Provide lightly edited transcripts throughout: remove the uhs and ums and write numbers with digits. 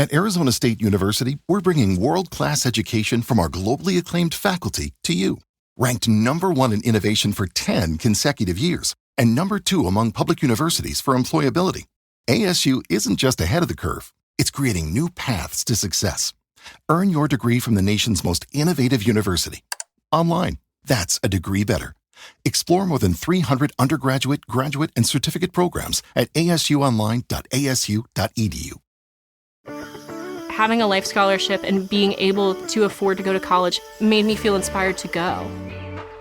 At Arizona State University, we're bringing world-class education from our globally acclaimed faculty to you. Ranked #1 in innovation for 10 consecutive years and #2 among public universities for employability, ASU isn't just ahead of the curve, it's creating new paths to success. Earn your degree from the nation's most innovative university. Online, that's a degree better. Explore more than 300 undergraduate, graduate, and certificate programs at asuonline.asu.edu. Having a life scholarship and being able to afford to go to college made me feel inspired to go.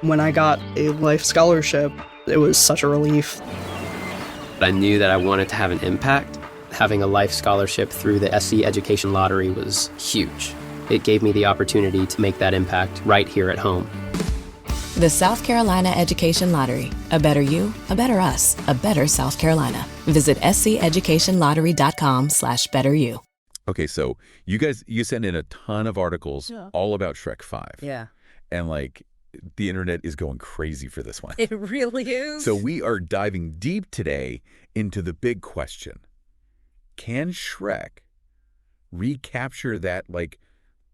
When I got a life scholarship, it was such a relief. I knew that I wanted to have an impact. Having a life scholarship through the SC Education Lottery was huge. It gave me the opportunity to make that impact right here at home. The South Carolina Education Lottery. A better you, a better us, a better South Carolina. Visit sceducationlottery.com/betteryou. Okay, so you sent in a ton of articles all about Shrek 5. Yeah. And like the internet is going crazy for this one. It really is. So we are diving deep today into the big question. Can Shrek recapture that like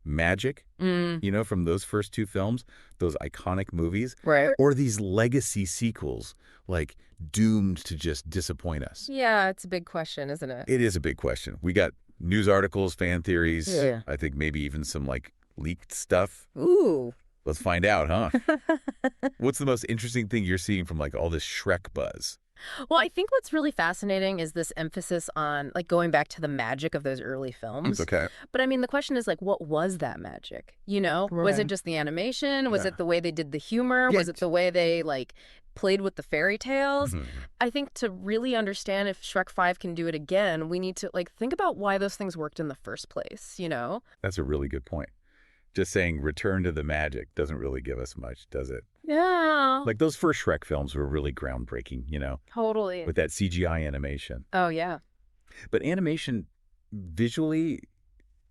magic, from those first two films, those iconic movies? Right. Or these legacy sequels like doomed to just disappoint us? Yeah, it's a big question, isn't it? It is a big question. We got news articles, fan theories, Yeah. I think maybe even some like leaked stuff. Ooh. Let's find out, huh? What's the most interesting thing you're seeing from like all this Shrek buzz? Well, I think what's really fascinating is this emphasis on like going back to the magic of those early films. Okay. But I mean, the question is like, what was that magic? Was it just the animation? Was it the way they did the humor? Yeah. Was it the way they like played with the fairy tales? Mhm. I think to really understand if Shrek 5 can do it again, we need to like think about why those things worked in the first place, That's a really good point. Just saying return to the magic doesn't really give us much, does it? Yeah. Like those first Shrek films were really groundbreaking, Totally. with that CGI animation. Oh, yeah. But animation visually,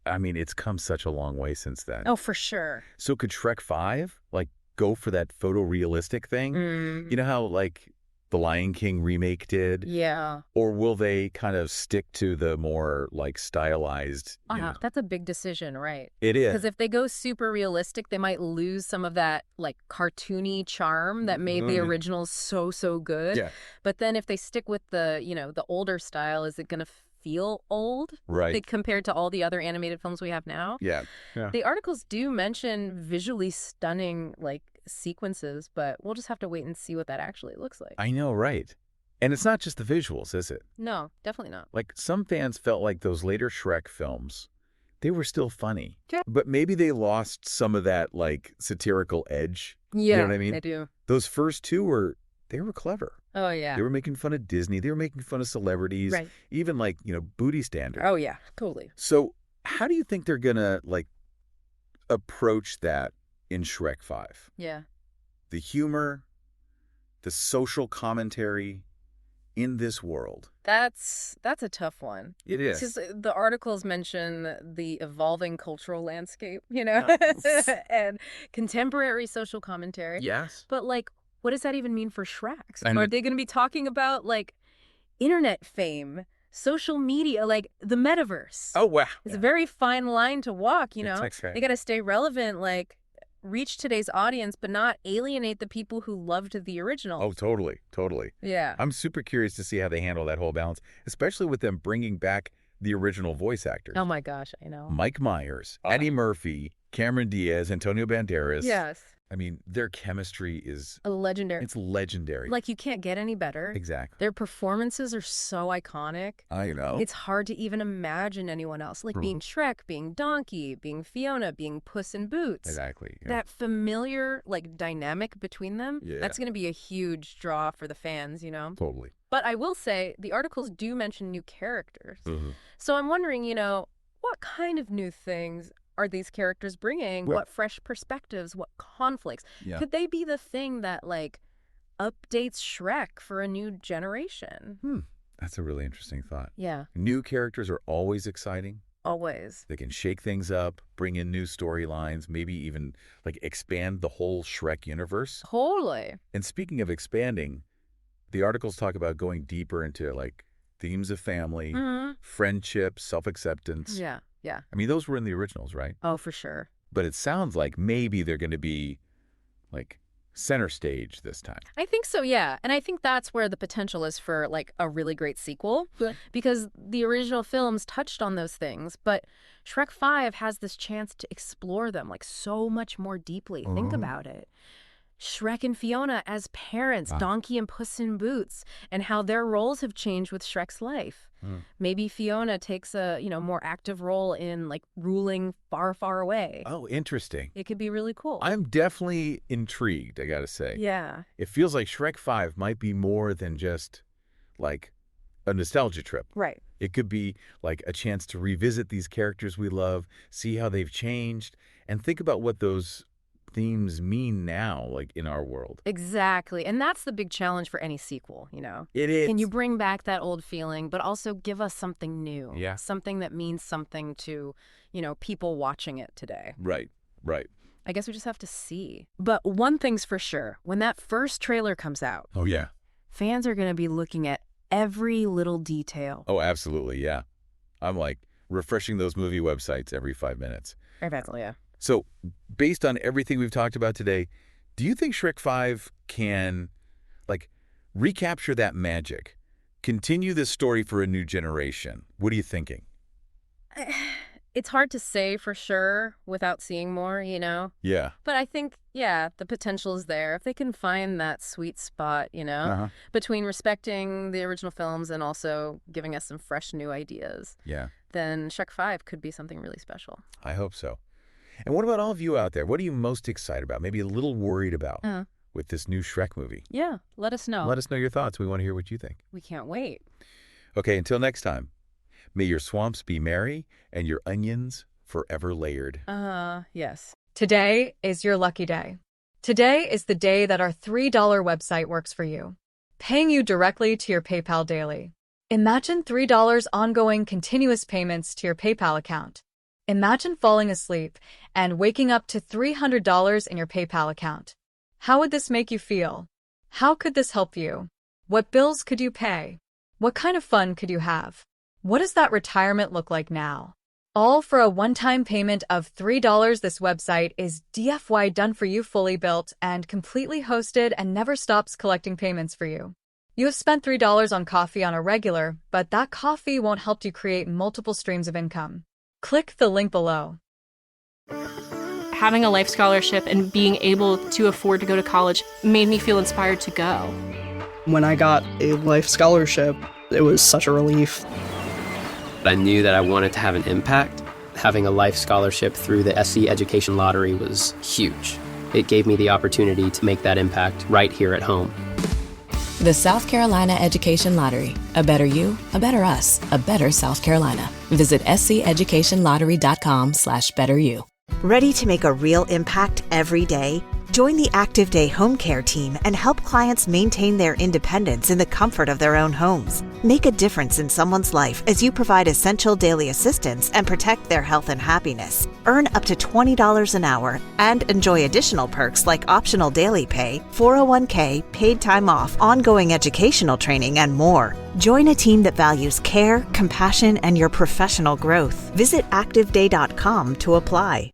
I mean, it's come such a long way since then. Oh, for sure. So could Shrek 5 like go for that photorealistic thing? Mm. You know how like the Lion King remake did? Yeah. Or will they kind of stick to the more like stylized, That's a big decision, right? It is. Because if they go super realistic, they might lose some of that like cartoony charm that made the originals so good. Yeah. But then if they stick with the, the older style, is it going to feel old? Right. Like, compared to all the other animated films we have now? Yeah. The articles do mention visually stunning like sequences, but we'll just have to wait and see what that actually looks like. I know, right. And it's not just the visuals, is it? No, definitely not. Like some fans felt like those later Shrek films, they were still funny. Yeah. But maybe they lost some of that like satirical edge. Yeah, You know what I mean? they do. Those first two were clever. Oh, yeah. They were making fun of Disney. They were making fun of celebrities. Right. Even like, booty standards. Oh, yeah, totally. So how do you think they're going to like approach that in Shrek 5? Yeah. The humor, the social commentary in this world. That's a tough one. It is. Because the articles mention the evolving cultural landscape, and contemporary social commentary. Yes. But, like, what does that even mean for Shrek? I know. Are they going to be talking about, like, internet fame, social media, like the metaverse? Oh, wow. It's a very fine line to walk, That's right. They got to stay relevant, like, reach today's audience, but not alienate the people who loved the original. Oh, totally. Totally. Yeah. I'm super curious to see how they handle that whole balance, especially with them bringing back the original voice actors. Oh, my gosh, I know. Mike Myers, Eddie Murphy, Cameron Diaz, Antonio Banderas. Yes. I mean, their chemistry is... A legendary. It's legendary. Like, you can't get any better. Exactly. Their performances are so iconic. I know. It's hard to even imagine anyone else. Like being Shrek, being Donkey, being Fiona, being Puss in Boots. Exactly. Yeah. That familiar, like, dynamic between them, Yeah. that's going to be a huge draw for the fans, Totally. But I will say, the articles do mention new characters. Mm-hmm. So I'm wondering, what kind of new things are these characters bringing? Well- What fresh perspectives? What conflicts? Yeah. Could they be the thing that, like, updates Shrek for a new generation? That's a really interesting thought. Yeah, New characters are always exciting. always. They can shake things up, bring in new storylines, maybe even like expand the whole Shrek universe. Totally. And speaking of expanding, the articles talk about going deeper into like themes of family, Mm-hmm. friendship, self-acceptance. Yeah, yeah. I mean, those were in the originals, right? Oh, for sure. But it sounds like maybe they're going to be like center stage this time. I think so, yeah. And I think that's where the potential is for like a really great sequel, because the original films touched on those things, but Shrek 5 has this chance to explore them like so much more deeply. Think about it. Shrek and Fiona as parents, Donkey and Puss in Boots, and how their roles have changed with Shrek's life. Maybe Fiona takes a, more active role in like ruling far, far away. Oh, interesting. It could be really cool. I'm definitely intrigued, I gotta say. Yeah. It feels like Shrek 5 might be more than just like a nostalgia trip. Right. It could be like a chance to revisit these characters we love, see how they've changed, and think about what those themes mean now, like in our world. Exactly. And that's the big challenge for any sequel, It is. Can you bring back that old feeling, but also give us something new? Yeah. Something that means something to, people watching it today. Right, right. I guess we just have to see. But one thing's for sure, when that first trailer comes out, Oh, yeah. fans are going to be looking at every little detail. Oh, absolutely, yeah. I'm like refreshing those movie websites every 5 minutes. Exactly, yeah. So, based on everything we've talked about today, do you think Shrek 5 can, like, recapture that magic? Continue this story for a new generation? What are you thinking? It's hard to say for sure without seeing more, Yeah. But I think, yeah, the potential is there. If they can find that sweet spot, between respecting the original films and also giving us some fresh new ideas, Yeah. then Shrek 5 could be something really special. I hope so. And what about all of you out there? What are you most excited about? Maybe a little worried about with this new Shrek movie? Yeah, let us know. Let us know your thoughts. We want to hear what you think. We can't wait. Okay, until next time, may your swamps be merry and your onions forever layered. Yes. Today is your lucky day. Today is the day that our $3 website works for you, paying you directly to your PayPal daily. Imagine $3 ongoing continuous payments to your PayPal account. Imagine falling asleep and waking up to $300 in your PayPal account. How would this make you feel? How could this help you? What bills could you pay? What kind of fun could you have? What does that retirement look like now? All for a one-time payment of $3. This website is DFY done for you, fully built and completely hosted, and never stops collecting payments for you. You have spent $3 on coffee on a regular, but that coffee won't help you create multiple streams of income. Click the link below. Having a life scholarship and being able to afford to go to college made me feel inspired to go. When I got a life scholarship, it was such a relief. I knew that I wanted to have an impact. Having a life scholarship through the SC Education Lottery was huge. It gave me the opportunity to make that impact right here at home. The South Carolina Education Lottery. A better you, a better us, a better South Carolina. Visit sceducationlottery.com/betteryou. Ready to make a real impact every day? Join the Active Day Home Care team and help clients maintain their independence in the comfort of their own homes. Make a difference in someone's life as you provide essential daily assistance and protect their health and happiness. Earn up to $20 an hour and enjoy additional perks like optional daily pay, 401k, paid time off, ongoing educational training, and more. Join a team that values care, compassion, and your professional growth. Visit activeday.com to apply.